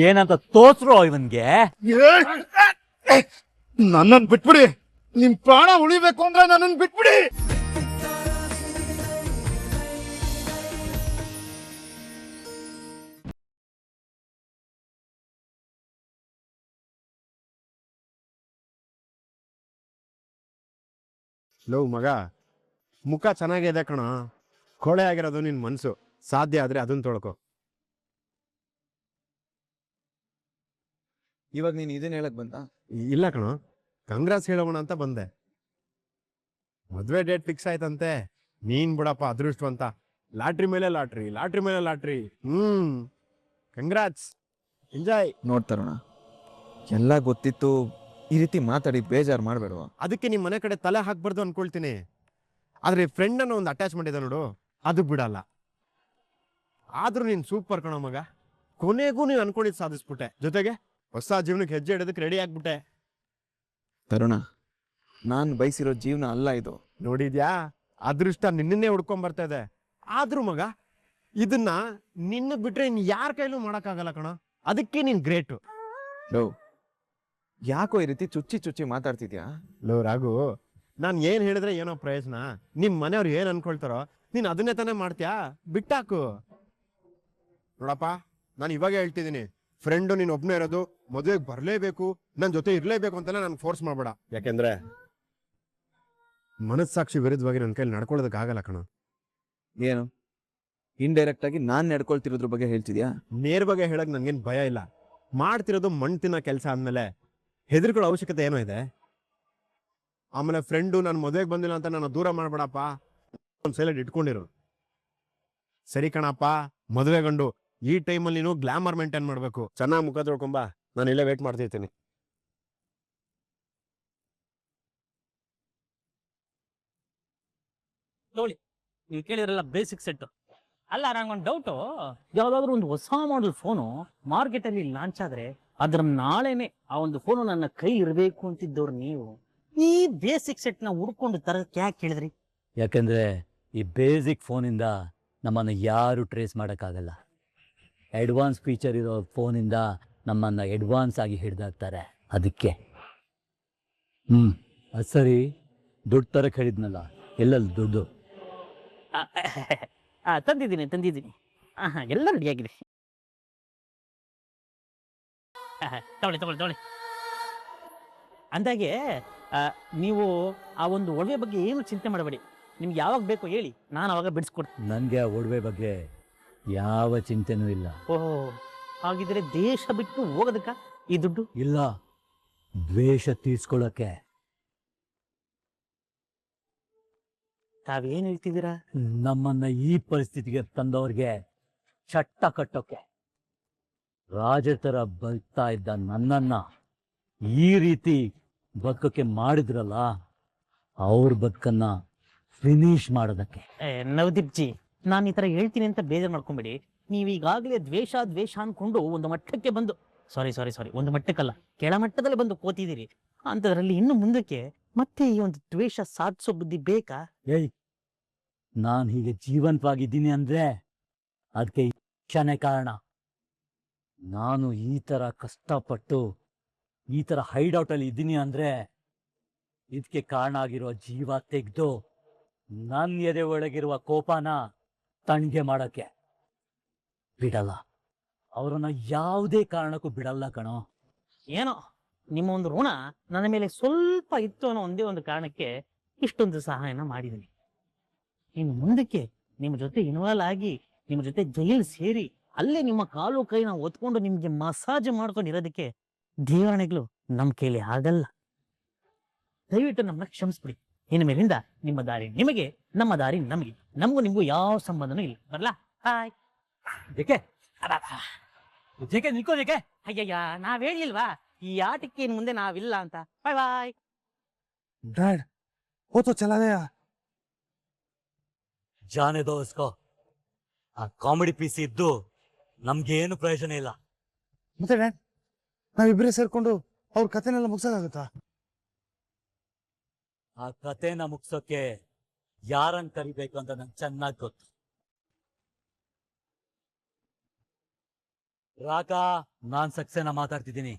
ಏನಂತ ತೋರ್ಸ್ರು ಇವನ್ಗೆ. ನನ್ನನ್ ಬಿಟ್ಬಿಡಿ. ನಿಮ್ ಪ್ರಾಣ ಉಳಿಬೇಕು ಅಂದ್ರೆ ನನ್ನನ್ ಬಿಟ್ಬಿಡಿ. ಲವ್ ಮಗ, ಮುಖ ಚೆನ್ನಾಗಿದೆ ಕಣ, ಕೊಳೆ ಆಗಿರೋದು ನಿನ್ ಮನ್ಸು. ಸಾಧ್ಯ ಆದ್ರೆ ಅದನ್ನ ತೊಳ್ಕೊ. ಇವಾಗ ನೀನ್ ಇದನ್ನ ಹೇಳಕ್ ಬಂತ? ಇಲ್ಲ ಕಣ, ಕಂಗ್ರಾಸ್ ಹೇಳೋಣ ಅಂತ ಬಂದೆ. ಮದ್ವೆ ಡೇಟ್ ಫಿಕ್ಸ್ ಆಯ್ತಂತೆ. ನೀನ್ ಬಿಡಪ್ಪ ಅದೃಷ್ಟವಂತ. ಲಾಟ್ರಿ ಮೇಲೆ ಲಾಟ್ರಿ, ಲಾಟ್ರಿ ಮೇಲೆ ಲಾಟ್ರಿ. Congrats, enjoy. ನೋಡ್ತಾರೋಣ, ಎಲ್ಲ ಗೊತ್ತಿತ್ತು, ಈ ರೀತಿ ಮಾತಾಡಿ ಬೇಜಾರು ಮಾಡ್ಬೇಡವಾ? ಅದಕ್ಕೆ ನಿಮ್ ಮನೆ ಕಡೆ ತಲೆ ಹಾಕ್ಬಾರ್ದು ಅನ್ಕೊಳ್ತೀನಿ. ಆದ್ರೆ ಫ್ರೆಂಡ್ ಅನ್ನೋ ಒಂದು ಅಟ್ಯಾಚ್ಮೆಂಟ್ ಇದೆ ನೋಡು, ಅದು ಬಿಡಲ್ಲ. ಆದ್ರೂ ನೀನ್ ಸೂಪರ್ ಕಣೋ ಮಗ. ಕೊನೆಗೂ ನೀನ್ ಅನ್ಕೊಂಡಿದ್ ಸಾಧಿಸ್ಬಿಟ್ಟೆ. ಜೊತೆಗೆ ಹೊಸ ಜೀವನಕ್ಕೆ ಹೆಜ್ಜೆ ಇಡೋದಕ್ಕೆ ರೆಡಿ ಆಗ್ಬಿಟ್ಟೆ. ತರುಣ, ನಾನ್ ಬಯಸಿರೋ ಜೀವನ ಅಲ್ಲ ಇದು. ನೋಡಿದ್ಯಾ, ಅದೃಷ್ಟ ನಿನ್ನೇ ಹುಡ್ಕೊಂಡ್ ಬರ್ತಾ ಇದೆ. ಆದ್ರೂ ಮಗ, ಇದನ್ನ ನಿನ್ನ ಬಿಟ್ರೆ ಇನ್ ಯಾರ ಕೈಲೂ ಮಾಡಕ್ಕಾಗಲ್ಲ ಕಣ. ಅದಕ್ಕೆ ನೀನ್ ಗ್ರೇಟು. ಲೋ, ಯಾಕೋ ಈ ರೀತಿ ಚುಚ್ಚಿ ಚುಚ್ಚಿ ಮಾತಾಡ್ತಿದ್ಯಾ? ಲೋ ರಾಘು, ನಾನ್ ಏನ್ ಹೇಳಿದ್ರೆ ಏನೋ ಪ್ರಯೋಜನ? ನಿಮ್ ಮನೆಯವ್ರು ಏನ್ ಅನ್ಕೊಳ್ತಾರೋ ನೀನ್ ಅದನ್ನೇ ತಾನೇ ಮಾಡ್ತೀಯಾ. ಬಿಟ್ಟಾಕು. ನೋಡಪ್ಪ, ನಾನು ಇವಾಗ ಹೇಳ್ತಿದ್ದೀನಿ, ಫ್ರೆಂಡು ನೀನ್ ಒಬ್ನೇ ಇರೋದು, ಮದುವೆಗೆ ಬರ್ಲೇಬೇಕು, ನನ್ ಜೊತೆ ಇರ್ಲೇಬೇಕು ಅಂತಾನೆ ನನ್ ಫೋರ್ಸ್ ಮಾಡ್ಬೇಡ. ಯಾಕೆಂದ್ರೆ ಮನಸ್ಸಾಕ್ಷಿ ವಿರುದ್ಧವಾಗಿ ನನ್ನ ಕೈಲಿ ನಡ್ಕೊಳ್ಳೋದಕ್ಕೆ ಆಗಲ್ಲ ಕಣ. ಏನು ಇಂಡೈರೆಕ್ಟ್ ಆಗಿ ನಾನ್ ನಡ್ಕೊಳ್ತಿರೋದ್ರ ಬಗ್ಗೆ ಹೇಳ್ತಿದ್ಯಾ? ನೇರವಾಗಿ ಹೇಳಕ್ ನನ್ಗೇನ್ ಭಯ ಇಲ್ಲ. ಮಾಡ್ತಿರೋದು ಮಣ್ ತಿನ್ನೋ ಕೆಲಸ ಅಂದ್ಮೇಲೆ ಹೆದರ್ಕೊಳ್ಳೋ ಅವಶ್ಯಕತೆ ಏನೋ ಇದೆ? ಆಮೇಲೆ ಫ್ರೆಂಡು ನಾನು ಮದುವೆಗೆ ಬಂದಿಲ್ಲ ಅಂತ ನಾನು ದೂರ ಮಾಡ್ಬೇಡಪ್ಪ. ಒಂದು ಸೈಲೆಂಟ್ ಇಟ್ಕೊಂಡಿರು. ಸರಿ ಕಣಪ್ಪ, ಮದುವೆ ಗಂಡು ಈ ಟೈಮಲ್ಲಿ ನೀನು ಗ್ಲಾಮರ್ ಮೇಂಟೈನ್ ಮಾಡ್ಬೇಕು. ಚೆನ್ನಾಗಿ ಮುಖ ತೊಳ್ಕೊಂಬ, ನಾನು ಇಲ್ಲೇ ವೇಟ್ ಮಾಡ್ತಿರ್ತೀನಿ. ನೋಡಿ, ನೀವು ಕೇಳಿದ್ರಲ್ಲ ಬೇಸಿಕ್ ಸೆಟ್. ಅಲ್ಲ, ನಂಗೊಂದು ಡೌಟು. ಯಾವ್ದಾದ್ರು ಒಂದು ಹೊಸ ಮಾಡೆಲ್ ಫೋನು ಮಾರ್ಕೆಟಲ್ಲಿ ಲಾಂಚ್ ಆದ್ರೆ ಅದ್ರ ನಾಳೆನೆ ಆ ಒಂದು ಫೋನು ನನ್ನ ಕೈ ಇರಬೇಕು ಅಂತಿದ್ದವ್ರು ನೀವು ಈ ಬೇಸಿಕ್ ಸೆಟ್ ನ ಹುಡ್ಕೊಂಡು ತರಕ್ಕೆ ಯಾಕೆ ಕೇಳಿದ್ರಿ? ಯಾಕಂದ್ರೆ ಈ ಬೇಸಿಕ್ ಫೋನಿಂದ ನಮ್ಮನ್ನು ಯಾರು ಟ್ರೇಸ್ ಮಾಡೋಕ್ಕಾಗಲ್ಲ. ಅಡ್ವಾನ್ಸ್ ಫೀಚರ್ ಇರೋ ಫೋನಿಂದ ನಮ್ಮನ್ನು ಅಡ್ವಾನ್ಸ್ ಆಗಿ ಹಿಡ್ದಾಕ್ತಾರೆ. ಅದಕ್ಕೆ ಅದು ಸರಿ. ದುಡ್ಡು ತರಕ್ಕೆ ಹೇಳಿದ್ನಲ್ಲ, ಎಲ್ಲಲ್ಲಿ ದುಡ್ಡು? ತಂದಿದ್ದೀನಿ. ಎಲ್ಲ ರೆಡಿಯಾಗಿದೆ. ತಗೊಳ್ಳಿ. ಅಂದಾಗೆ ನೀವು ಆ ಒಂದು ಒಡವೆ ಬಗ್ಗೆ ಏನು ಚಿಂತೆ ಮಾಡಬೇಡಿ. ನಿಮ್ಗೆ ಯಾವಾಗ ಬೇಕೋ ಹೇಳಿ, ನಾನು ಅವಾಗ ಬಿಡಿಸ್ಕೊಡ್ತೀನಿ. ನನಗೆ ಆ ಒಡವೆ ಬಗ್ಗೆ ಯಾವ ಚಿಂತೆನೂ ಇಲ್ಲ. ಓಹೋ, ಹಾಗಿದ್ರೆ ದೇಶ ಬಿಟ್ಟು ಹೋಗೋದಕ್ಕ ಈ ದುಡ್ಡು? ಇಲ್ಲ, ದ್ವೇಷ ತೀರ್ಸ್ಕೊಳ್ಳೋಕೆ. ತಾವೇನು ಹೇಳ್ತಿದ್ದೀರಾ? ನಮ್ಮನ್ನ ಈ ಪರಿಸ್ಥಿತಿಗೆ ತಂದವ್ರಿಗೆ ಚಟ್ಟ ಕಟ್ಟೋಕೆ. ರಾಜ ಥರ ಬದುಕ್ತಾ ಇದ್ದ ನನ್ನನ್ನ ಈ ರೀತಿ ಬದುಕೋಕೆ ಮಾಡಿದ್ರಲ್ಲ, ಅವ್ರ ಬದುಕನ್ನ ಫಿನಿಶ್ ಮಾಡೋದಕ್ಕೆ. ನವದೀಪ್ ಜಿ, ನಾನು ಈ ತರ ಹೇಳ್ತೀನಿ ಅಂತ ಬೇಜಾರು ಮಾಡ್ಕೊಂಬೇಡಿ. ನೀವು ಈಗಾಗಲೇ ದ್ವೇಷ ಅನ್ಕೊಂಡು ಒಂದು ಮಟ್ಟಕ್ಕೆ ಬಂದು ಸಾರಿ ಒಂದು ಮಟ್ಟಕ್ಕಲ್ಲ, ಕೆಳಮಟ್ಟದಲ್ಲಿ ಬಂದು ಕೂತಿದ್ದೀರಿ. ಅಂಥದ್ರಲ್ಲಿ ಇನ್ನು ಮುಂದಕ್ಕೆ ಮತ್ತೆ ಈ ಒಂದು ದ್ವೇಷ ಸಾಧಿಸೋ ಬುದ್ಧಿ ಬೇಕಾ? ನಾನು ಹೀಗೆ ಜೀವಂತವಾಗಿದ್ದೀನಿ ಅಂದ್ರೆ ಅದಕ್ಕೆ ಇಚ್ಛಾನೇ ಕಾರಣ. ನಾನು ಈ ಥರ ಕಷ್ಟಪಟ್ಟು ಈ ಥರ ಹೈಡೌಟಲ್ಲಿ ಇದ್ದೀನಿ ಅಂದರೆ ಇದಕ್ಕೆ ಕಾರಣ ಆಗಿರೋ ಜೀವ ತೆಗೆದು ನನ್ನ ಎದೆ ಒಳಗಿರುವ ಕೋಪನ ತಣ್ಣಗೆ ಮಾಡೋಕ್ಕೆ ಬಿಡಲ್ಲ. ಅವರನ್ನ ಯಾವುದೇ ಕಾರಣಕ್ಕೂ ಬಿಡಲ್ಲ ಕಣೋ. ಏನೋ ನಿಮ್ಮ ಒಂದು ಋಣ ನನ್ನ ಮೇಲೆ ಸ್ವಲ್ಪ ಇತ್ತು ಅನ್ನೋ ಒಂದೇ ಒಂದು ಕಾರಣಕ್ಕೆ ಇಷ್ಟೊಂದು ಸಹಾಯನ ಮಾಡಿದ್ದೀನಿ. ಇನ್ನು ಮುಂದಕ್ಕೆ ನಿಮ್ಮ ಜೊತೆ ಇನ್ವಾಲ್ವ್ ಆಗಿ ನಿಮ್ಮ ಜೊತೆ ಜೈಲ್ ಸೇರಿ ಅಲ್ಲೇ ನಿಮ್ಮ ಕಾಲು ಕೈನ ಒತ್ಕೊಂಡು ನಿಮ್ಗೆ ಮಸಾಜ್ ಮಾಡ್ಕೊಂಡಿರೋದಕ್ಕೆ ದೇವರಣೆಗಳು ನಮ್ಮ ಕೈಲಿ ಆಗಲ್ಲ. ದಯವಿಟ್ಟು ನಮ್ಮನ್ನ ಕ್ಷಮಿಸ್ಬಿಡಿ. ಇನ್ನು ಮೇಲಿಂದ ನಿಮ್ಮ ದಾರಿ ನಿಮಗೆ, ನಮ್ಮ ದಾರಿ ನಮಗೆ. ನಮಗೂ ನಿಮಗೂ ಯಾವ ಸಂಬಂಧನೂ ಇಲ್ಲ. ಬರ್ಲಾ? ಹಾಯ್. ಜೇಕೆ ನಿಲ್ಕೋ ಜೇಕೆ. ಅಯ್ಯಯ್ಯ, ನಾವ್ ಹೇಳಿಲ್ವಾ ಈ ಆಟಕ್ಕೆ ಇನ್ ಮುಂದೆ ನಾವಿಲ್ಲ ಅಂತ. ಬಾಯ್ ಬಾಯ್. ಡ್ಯಾಡ್, वो तो चला गया. ಜಾನೆ ದೋ ಉಸ್ಕೋ. ಆ ಕಾಮಿಡಿ ಪೀಸ್ ಇದ್ದು ನಮ್ಗೇನು ಪ್ರಯೋಜನ ಇಲ್ಲ. ಮತ್ತೆ ಡ್ಯಾಡ್, ನಾವಿಬ್ಬರೇ ಸೇರ್ಕೊಂಡು ಅವ್ರ ಕಥೆನೆಲ್ಲ ಮುಗಿಸೋದಾಗುತ್ತಾ? ಆ ಕಥೆನ ಮುಗ್ಸೋಕೆ ಯಾರನ್ನ ಕರಿಬೇಕು ಅಂತ ನಂಗೆ ಚೆನ್ನಾಗಿ ಗೊತ್ತು. ರಾಕಾ, ನಾನ್ ಸಕ್ಸೇನಾ ಮಾತಾಡ್ತಿದ್ದೀನಿ.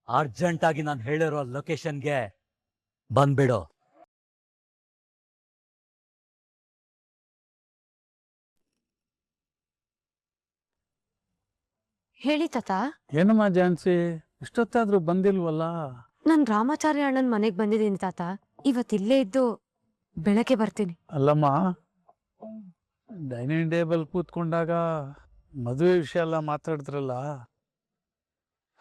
ಅರ್ಜೆಂಟ್ ಆಗಿ ನಾನು ಹೇಳಿರೋ ಲೊಕೇಶನ್ಗೆ ಬಂದ್ಬಿಡು. ಹೇಳಿ ತಾತ. ಏನಮ್ಮ ಝಾನ್ಸಿ, ಇಷ್ಟೊತ್ತಾದ್ರೂ ಬಂದಿಲ್ವಲ್ಲ? ನಾನ್ ರಾಮಾಚಾರ್ಯ ಅಣ್ಣನ್ ಮನೆಗ್ ಬಂದಿದ್ದೀನಿ ತಾತ. ಇವತ್ತಿಲ್ಲೇ ಇದ್ದು ಬೆಳಗ್ಗೆ ಬರ್ತೀನಿ. ಅಲ್ಲಮ್ಮ, ಡೈನಿಂಗ್ ಟೇಬಲ್ ಕೂತ್ಕೊಂಡಾಗ ಮದುವೆ ವಿಷಯ ಎಲ್ಲ ಮಾತಾಡಿದ್ರಲ್ಲ,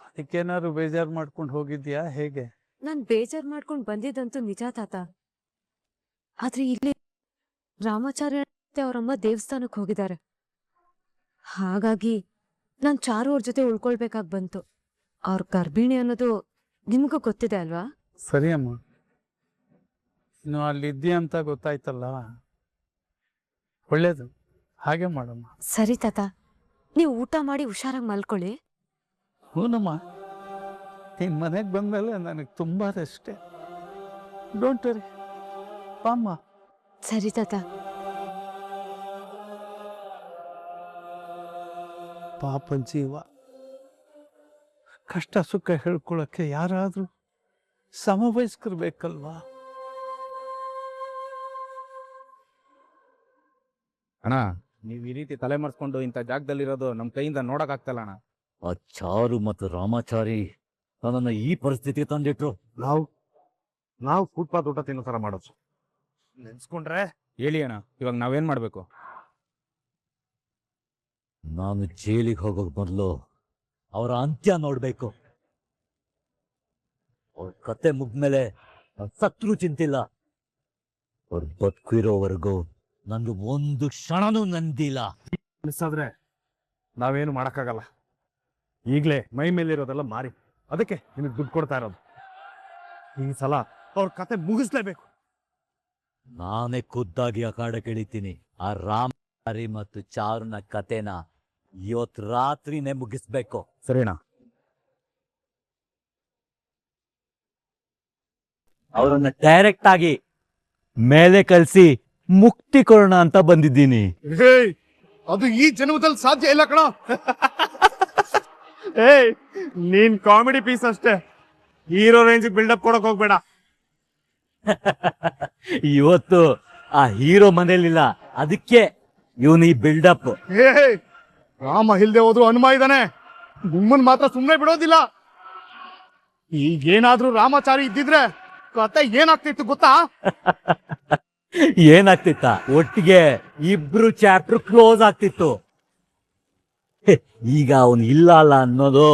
ಅದಕ್ಕೇನಾದ್ರು ಬೇಜಾರು ಮಾಡ್ಕೊಂಡು ಹೋಗಿದ್ಯಾ ಹೇಗೆ? ನಾನ್ ಬೇಜಾರ್ ಮಾಡ್ಕೊಂಡ್ ಬಂದಿದ್ದಂತೂ ನಿಜ ತಾತ. ಆದ್ರೆ ಇಲ್ಲಿ ರಾಮಾಚಾರ್ಯ ಮತ್ತೆ ಅವರಮ್ಮ ದೇವಸ್ಥಾನಕ್ ಹೋಗಿದ್ದಾರೆ. ಹಾಗಾಗಿ ನಾನ್ ಚಾರು ಅವ್ರ ಜೊತೆ ಉಳ್ಕೊಳ್ಬೇಕಾಗ್ ಬಂತು. ಅವ್ರ ಗರ್ಭಿಣಿ ಅನ್ನೋದು ನಿಮ್ಗೂ ಗೊತ್ತಿದೆ ಅಲ್ವಾ? ಸರಿ ಅಮ್ಮ, ಇನ್ನು ಅಲ್ಲಿದ್ದೀಯ ಅಂತ ಗೊತ್ತಾಯ್ತಲ್ಲ, ಒಳ್ಳೇದು, ಹಾಗೆ ಮಾಡಮ್ಮ. ಸರಿ ತಾತ, ನೀವು ಊಟ ಮಾಡಿ ಹುಷಾರಾಗಿ ಮಲ್ಕೊಳ್ಳಿ. ಹೂನಮ್ಮ, ನಿನ್ನ ಮನೆಗೆ ಬಂದಮೇಲೆ ನನಗೆ ತುಂಬ ಅಷ್ಟೇ. ಡೋಂಟ್ ವರಿ, ಬಾಮ್ಮ. ಸರಿ ತಾತ. ಪಾಪನ್ ಜೀವ, ಕಷ್ಟ ಸುಖ ಹೇಳ್ಕೊಳಕ್ಕೆ ಯಾರಾದ್ರೂ ಸಮವಯಸ್ಕರ್ಬೇಕಲ್ವಾ? ಅಣ್ಣ, ನೀವು ಈ ರೀತಿ ತಲೆ ಮರೆಸ್ಕೊಂಡು ಇಂಥ ಜಾಗದಲ್ಲಿರೋದು ನಮ್ಮ ಕೈಯಿಂದ ನೋಡೋಕ್ಕಾಗ್ತಲ್ಲ ಅಣ್ಣ. ಆ ಚಾರು ಮತ್ತು ರಾಮಾಚಾರಿ ನನ್ನನ್ನು ಈ ಪರಿಸ್ಥಿತಿಗೆ ತಂದಿಟ್ರು. ನಾವು ಫುಟ್ಪಾತ್ ಊಟ ತಿನ್ನೋ ಥರ ಮಾಡೋದು ನೆನ್ಸ್ಕೊಂಡ್ರೆ ಹೇಳಿ ಅಣ್ಣ, ಇವಾಗ ನಾವೇನ್ ಮಾಡ್ಬೇಕು? ನಾನು ಜೈಲಿಗೆ ಹೋಗೋಕ್ ಮೊದಲು ಅವರ ಅಂತ್ಯ ನೋಡ್ಬೇಕು. ಅವ್ರ ಕತೆ ಮುಗ್ದ್ಮೇಲೆ ಸತ್ರು ಚಿಂತಿಲ್ಲ. ಅವ್ರು ಬದುಕಿರೋವರೆಗೂ ನಂದು ಒಂದು ಕ್ಷಣನೂ ನಂದಿಲ್ಲ. ಮಿಸ್ ಆದ್ರೆ ನಾವೇನು ಮಾಡೋಕ್ಕಾಗಲ್ಲ. ಈಗಲೇ ಮೈ ಮೇಲಿರೋದೆಲ್ಲ ಮಾರಿ, ಅದಕ್ಕೆ ನಿನಗೆ ದುಡ್ಡು ಕೊಡ್ತಾ ಇರೋದು. ಈ ಸಲ ಅವ್ರ ಕತೆ ಮುಗಿಸ್ಲೇಬೇಕು. ನಾನೇ ಖುದ್ದಾಗಿ ಅಖಾಡಕ್ಕೆ ಇಳಿತೀನಿ. ಆ ರಾಮಾಚಾರಿ ಮತ್ತು ಚಾರುನ ಕತೆನ ಇವತ್ತು ರಾತ್ರಿನೇ ಮುಗಿಸ್ಬೇಕು. ಸರಿನಾ? ಅವರನ್ನ ಡೈರೆಕ್ಟ್ ಆಗಿ ಮೇಲೆ ಕಳಿಸಿ ಮುಕ್ತಿ ಕೊಡೋಣ ಅಂತ ಬಂದಿದ್ದೀನಿ. ಅದು ಈ ಜನ್ಮದಲ್ಲಿ ಸಾಧ್ಯ ಇಲ್ಲ ಕಣ. ಏಯ್, ನೀನ್ ಕಾಮಿಡಿ ಪೀಸ್ ಅಷ್ಟೇ, ಹೀರೋ ರೇಂಜ್ ಬಿಲ್ಡಪ್ ಕೊಡಕ್ ಹೋಗ್ಬೇಡ. ಇವತ್ತು ಆ ಹೀರೋ ಮನೇಲಿಲ್ಲ, ಅದಕ್ಕೆ ಇವನು ಈ ಬಿಲ್ಡಪ್. ರಾಮ ಇಲ್ದೆ ಹೋದ್ರು ಹನುಮ ಇದ್ದಾನೆ, ನಿಮ್ಮನ್ ಮಾತ್ರ ಸುಮ್ನೆ ಬಿಡೋದಿಲ್ಲ. ಈಗೇನಾದ್ರೂ ರಾಮಾಚಾರಿ ಇದ್ದಿದ್ರೆ ಕತೆ ಏನಾಗ್ತಿತ್ತು ಗೊತ್ತಾ? ಏನಾಗ್ತಿತ್ತ? ಒಟ್ಟಿಗೆ ಇಬ್ರು ಚಾಪ್ಟರ್ ಕ್ಲೋಸ್ ಆಗ್ತಿತ್ತು. ಈಗ ಅವನು ಇಲ್ಲ ಅಲ್ಲ ಅನ್ನೋದು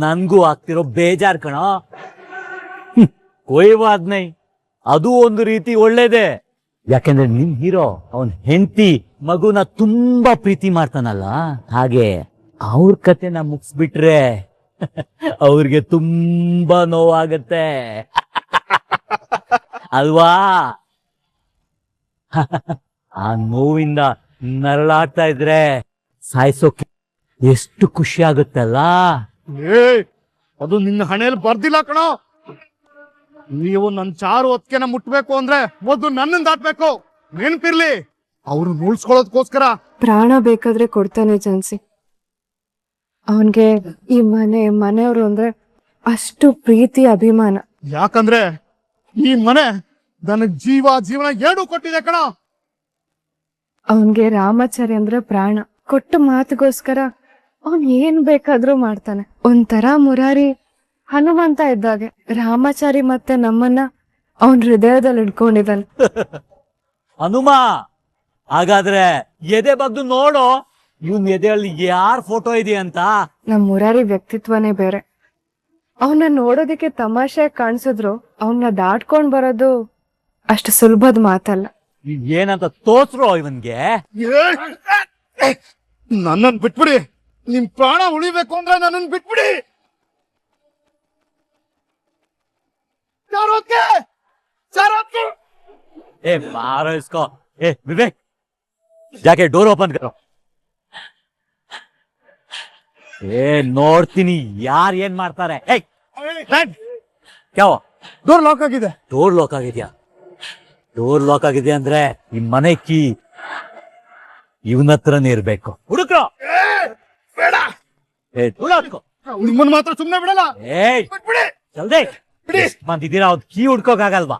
ನನ್ಗೂ ಆಗ್ತಿರೋ ಬೇಜಾರ್ ಕಣ. ಕೊಯ್ವಾದ್ನೈ ಅದು ಒಂದು ರೀತಿ ಒಳ್ಳೇದೇ. ಯಾಕೆಂದ್ರೆ ನಿಮ್ ಹೀರೋ ಅವನ್ ಹೆಂಡತಿ ಮಗುನ ತುಂಬಾ ಪ್ರೀತಿ ಮಾಡ್ತಾನಲ್ಲ, ಹಾಗೆ ಅವ್ರ ಕತೆನ ಮುಗಿಸ್ಬಿಟ್ರೆ ಅವ್ರಿಗೆ ತುಂಬಾ ನೋವಾಗತ್ತೆ ಅಲ್ವಾ? ಆ ನೋವಿಂದ ನರಳಾಡ್ತಾ ಇದ್ರೆ ಸಾಯಿಸೋಕೆ ಎಷ್ಟು ಖುಷಿ ಆಗುತ್ತಲ್ಲ. ಅದು ನಿನ್ನ ಹಣೆಯಲ್ಲಿ ಬರ್ದಿಲ್ಲ ಕಣ. ನೀವು ನನ್ ಚಾರು ಹೊತ್ಕೆನ ಮುಟ್ಬೇಕು ಅಂದ್ರೆ ಮೊದ್ಲು ನನ್ನನ್ನು ದಾಟ್ಬೇಕು. ನೆನ್ಪಿರ್ಲಿ, ಅವ್ರು ಉಳ್ಸ್ಕೊಳ್ಳೋದಕ್ಕೋಸ್ಕರ ಪ್ರಾಣ ಬೇಕಾದ್ರೆ ಕೊಡ್ತಾನೆ ಜಾನ್ಸಿ. ಅವನ್ಗೆ ಈ ಮನೆಯವರು ಅಂದ್ರೆ ಅಷ್ಟು ಪ್ರೀತಿ ಅಭಿಮಾನ. ಯಾಕಂದ್ರೆ ಈ ಮನೆ ನನಗ್ ಜೀವನ ಎರಡೂ ಕೊಟ್ಟಿದೆ ಕಣ. ಅವನ್ಗೆ ರಾಮಾಚಾರಿ ಅಂದ್ರೆ ಪ್ರಾಣ. ಕೊಟ್ಟ ಮಾತಿಗೋಸ್ಕರ ಅವನ್ ಏನ್ ಬೇಕಾದ್ರೂ ಮಾಡ್ತಾನೆ. ಒಂಥರ ಮುರಾರಿ ಹನುಮಂತ ಇದ್ದಾಗೆ ರಾಮಾಚಾರಿ ಮತ್ತೆ ನಮ್ಮನ್ನ ಅವನ್ ಹೃದಯದಲ್ಲಿ ಇಟ್ಕೊಂಡಿದ್ದಾನೆ. ಹನುಮ, ಹಾಗಾದ್ರೆ ಎದೆ ಬಗ್ದು ನೋಡು, ಇವನ್ ಎದೆಯಲ್ಲಿ ಯಾರ್ ಫೋಟೋ ಇದೆಯಂತ. ನಮ್ ಮುರಾರಿ ವ್ಯಕ್ತಿತ್ವನೇ ಬೇರೆ. ಅವನ್ನ ನೋಡೋದಕ್ಕೆ ತಮಾಷೆ ಕಾಣಿಸಿದ್ರು ಅವನ್ನ ದಾಟ್ಕೊಂಡ್ ಬರೋದು ಅಷ್ಟು ಸುಲಭದ ಮಾತಲ್ಲ. ಏನಂತ ತೋರ್ಸ್ರು ಇವನ್ಗೆ. ನನ್ನನ್ ಬಿಟ್ಬಿಡಿ. ನಿಮ್ ಪ್ರಾಣ ಉಳಿಬೇಕು ಅಂದ್ರೆ ನನ್ನನ್ ಬಿಟ್ಬಿಡಿ. ए मारो इसको. ए विवेक, जाके डोर ओपन करो. ए ನೋಡ್ತೀನಿ ಯಾರು ಏನ್ ಮಾಡ್ತಾರೆ. क्या ಡೋರ್ ಲಾಕ್ ಆಗಿದೆ. ಡೋರ್ ಲಾಕ್ ಆಗಿದ್ಯಾ? ಡೋರ್ ಲಾಕ್ ಆಗಿದೆ ಅಂದ್ರೆ ಈ ಮನೆ ಕೀ ಇವನ ಹತ್ರನೇ ಇರ್ಬೇಕು. ಹುಡುಕ್ರೋ. ಬೇಡ, ಧೂಳ ಹೊತ್ಕೋ. ನಿಮ್ಮನ್ನ ಮಾತ್ರ ಸುಮ್ಮನೆ ಬಿಡಲ್ಲ. ಏಯ್ ಜಲ್ದಿ ಬಂದಿದ್ದೀರಾ ಅವ್ನ್ ಕೀ ಹುಡ್ಕೋಕಾಗಲ್ವಾ?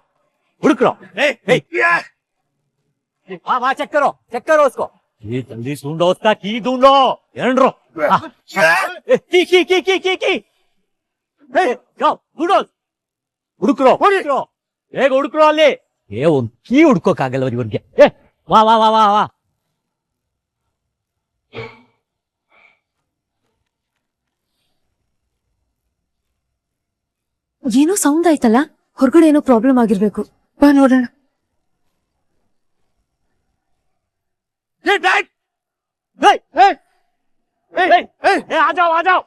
ಹುಡುಕ್ರೋ. वा चेक करो उसको. ये जल्दी ढूंढो उसका की ढूंढो. एंड्रो की जाओ ढूंढो. ಹುಡುಕ್ರೋ ಹೇಗ ಹುಡುಕ್ರೋ ಅಲ್ಲಿ. ಒಂದ್ ಕೀ ಹುಡ್ಕೋಕಾಗಲ್ವ ಇವ್ರಿಗೆ? ವಾ ವಾ ವಾ ವಾ ವಾ. ಏನೋ ಸೌಂಡ್ ಆಯ್ತಲ್ಲ, ಹೊರಗಡೆ ಏನೋ ಪ್ರಾಬ್ಲಮ್ ಆಗಿರ್ಬೇಕು. ಬಾ ನೋಡೋಣ. आ जाओ.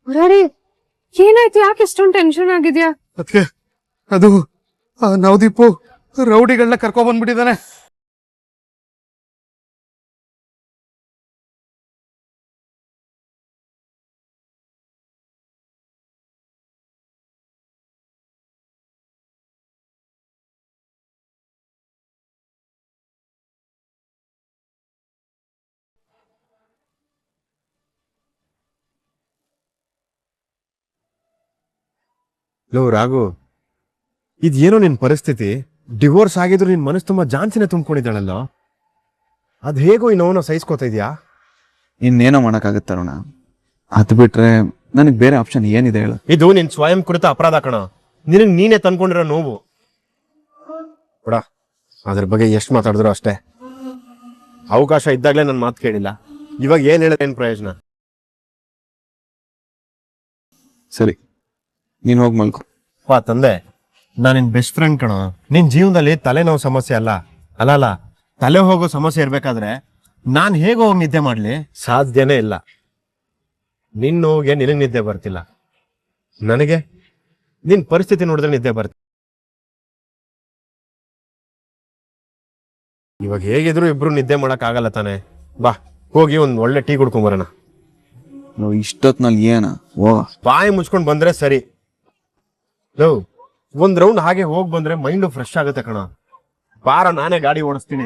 ಮುರಾರಿ, ಏನಾಯ್ತು? ಯಾಕೆ ಎಷ್ಟೊಂದು ಟೆನ್ಷನ್ ಆಗಿದ್ಯಾ? ಅದಕ್ಕೆ ಅದು ನವದೀಪು ರೌಡಿಗಳನ್ನ ಕರ್ಕೊಂಡ್ ಬಂದ್ಬಿಟ್ಟಿದ್ದಾನೆ. ಲೋ ರಾಘು, ಇದೇನೋ ನಿನ್ ಪರಿಸ್ಥಿತಿ. ಡಿವೋರ್ಸ್ ಆಗಿದ್ರು ನಿನ್ ಮನಸ್ಸು ತುಂಬಾ ಜಾನ್ಸಿನೇ ತುಂಬ್ಕೊಂಡಿದ್ದಾಳಲ್ಲ, ಅದ್ ಹೇಗೋ ಈ ನೋವನ್ನ ಸಹಿಸ್ಕೋತಾ ಇದೀಯಾ? ಇನ್ನೇನೋ ಮಾಡೋಕ್ಕಾಗತ್ತೆ ಅರುಣ. ಅದು ಬಿಟ್ರೆ ನನಗೆ ಬೇರೆ ಆಪ್ಷನ್ ಏನಿದೆ ಹೇಳು? ಇದು ನಿನ್ ಸ್ವಯಂ ಕೃತ ಅಪರಾಧ ಕಣ. ನಿನಗ್ ನೀನೇ ತಂದ್ಕೊಂಡಿರೋ ನೋವು ಬಿಡ. ಅದ್ರ ಬಗ್ಗೆ ಎಷ್ಟು ಮಾತಾಡಿದ್ರು ಅಷ್ಟೇ. ಅವಕಾಶ ಇದ್ದಾಗ್ಲೇ ನನ್ ಮಾತು ಕೇಳಿಲ್ಲ, ಇವಾಗ ಏನ್ ಹೇಳಿದ್ರೆ ಏನ್ ಪ್ರಯೋಜನ? ಸರಿ, ನೀನು ಹೋಗಿ ಮಲ್ಕೊ. ವಾ ತಂದೆ, ನಾನು ನಿನ್ ಬೆಸ್ಟ್ ಫ್ರೆಂಡ್ ಕಣ. ನಿನ್ ಜೀವನದಲ್ಲಿ ತಲೆನೋವು ಸಮಸ್ಯೆ ಅಲ್ಲ ತಲೆ ಹೋಗೋ ಸಮಸ್ಯೆ ಇರ್ಬೇಕಾದ್ರೆ ನಾನ್ ಹೇಗೋ ಹೋಗಿ ನಿದ್ದೆ ಮಾಡ್ಲಿ? ಸಾಧ್ಯನೇ ಇಲ್ಲ. ನಿನ್ ನೋವಿಗೆ ನಿನಗ್ ನಿದ್ದೆ ಬರ್ತಿಲ್ಲ, ನನಗೆ ನಿನ್ ಪರಿಸ್ಥಿತಿ ನೋಡಿದ್ರೆ ನಿದ್ದೆ ಬರ್ತಿಲ್ಲ. ಇವಾಗ ಹೇಗಿದ್ರು ಇಬ್ರು ನಿದ್ದೆ ಮಾಡಕ್ ಆಗಲ್ಲ ತಾನೆ. ಬಾ ಹೋಗಿ ಒಂದ್ ಒಳ್ಳೆ ಟೀ ಕುಡ್ಕೊಂಬರೋಣ. ನಾವು ಇಷ್ಟೊತ್ನಲ್ಲಿ ಏನ ಬಾಯಿ ಮುಚ್ಕೊಂಡ್ ಬಂದ್ರೆ ಸರಿ. ಒಂದ್ ರೌಂಡ್ ಹಾಗೆ ಹೋಗ್ ಬಂದ್ರೆ ಮೈಂಡ್ ಫ್ರೆಶ್ ಆಗುತ್ತೆ ಕಣ. ಬಾರ, ನಾನೇ ಗಾಡಿ ಓಡಿಸ್ತೀನಿ.